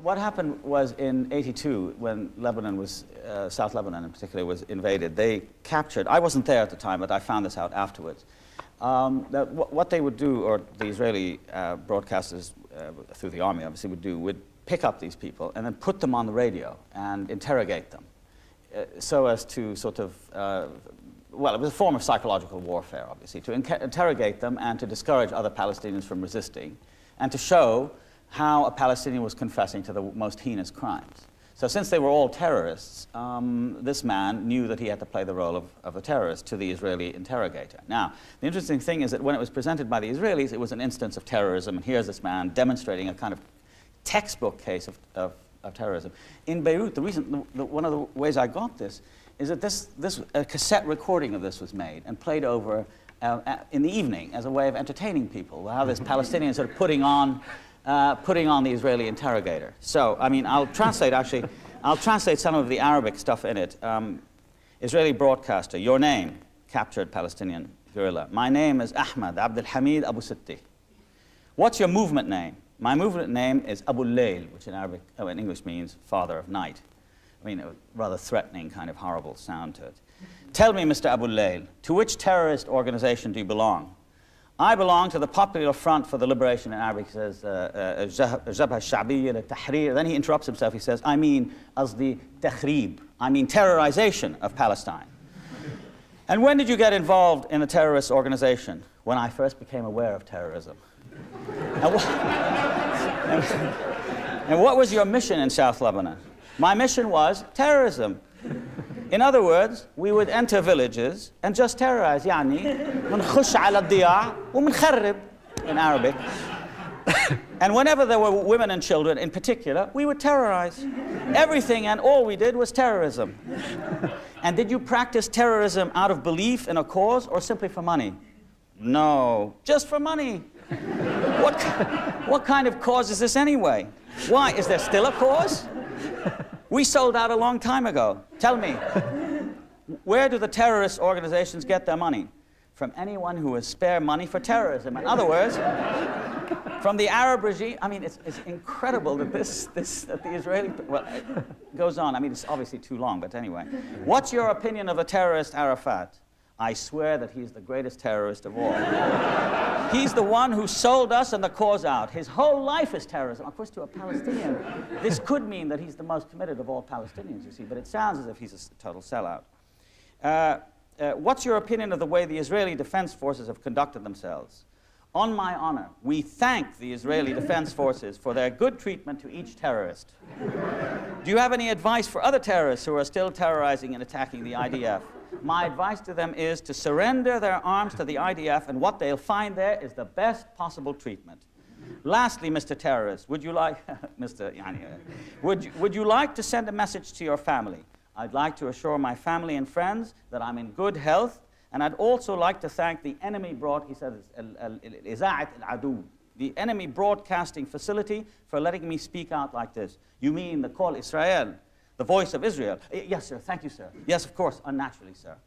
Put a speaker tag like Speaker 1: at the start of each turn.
Speaker 1: what happened was in '82, when Lebanon was, South Lebanon in particular, was invaded, they captured, I wasn't there at the time, but I found this out afterwards, that what they would do, or the Israeli broadcasters, through the army obviously, would pick up these people and then put them on the radio and interrogate them, so as to sort of, well, it was a form of psychological warfare, obviously, to interrogate them and to discourage other Palestinians from resisting, and to show how a Palestinian was confessing to the most heinous crimes. So since they were all terrorists, this man knew that he had to play the role of a terrorist to the Israeli interrogator. Now, the interesting thing is that when it was presented by the Israelis, it was an instance of terrorism, and here's this man demonstrating a kind of textbook case of terrorism. In Beirut, one of the ways I got this is that a cassette recording of this was made and played over in the evening as a way of entertaining people, how this Palestinian sort of putting on the Israeli interrogator. So, I mean, I'll translate some of the Arabic stuff in it. Israeli broadcaster, your name, captured Palestinian guerrilla. My name is Ahmad Abdul Hamid Abu Sitti. What's your movement name? My movement name is Abu Layl, which in English means father of night. I mean, a rather threatening, kind of horrible sound to it. Tell me, Mr. Abu Layl, to which terrorist organization do you belong? I belong to the Popular Front for the Liberation, in Arabic, he says, Jabha Sha'biyya al-Tahrir. Then he interrupts himself, he says, I mean, the Takhrib, I mean terrorization of Palestine. And when did you get involved in a terrorist organization? When I first became aware of terrorism. And what was your mission in South Lebanon? My mission was terrorism. In other words, we would enter villages and just terrorize, يعني منخش على الضياع ومنخرب in Arabic. And whenever there were women and children in particular, we would terrorize. Everything and all we did was terrorism. And did you practice terrorism out of belief in a cause or simply for money? No, just for money. What kind of cause is this anyway? Why? Is there still a cause? We sold out a long time ago. Tell me, where do the terrorist organizations get their money? From anyone who has spare money for terrorism. In other words, from the Arab regime. I mean, it's incredible that that the Israeli, well, it goes on. I mean, it's obviously too long, but anyway. What's your opinion of the terrorist Arafat? I swear that he's the greatest terrorist of all. He's the one who sold us and the cause out. His whole life is terrorism. Of course, to a Palestinian, this could mean that he's the most committed of all Palestinians, you see, but it sounds as if he's a total sellout. What's your opinion of the way the Israeli Defense Forces have conducted themselves? On my honor, we thank the Israeli Defense Forces for their good treatment to each terrorist. Do you have any advice for other terrorists who are still terrorizing and attacking the IDF? My advice to them is to surrender their arms to the IDF, and what they'll find there is the best possible treatment. Lastly, Mr. Terrorist, would you like, would you like to send a message to your family? I'd like to assure my family and friends that I'm in good health, and I'd also like to thank the enemy the enemy broadcasting facility for letting me speak out like this. You mean the Call Israel? The voice of Israel. Yes, sir. Thank you, sir. Yes, of course. Unnaturally, sir.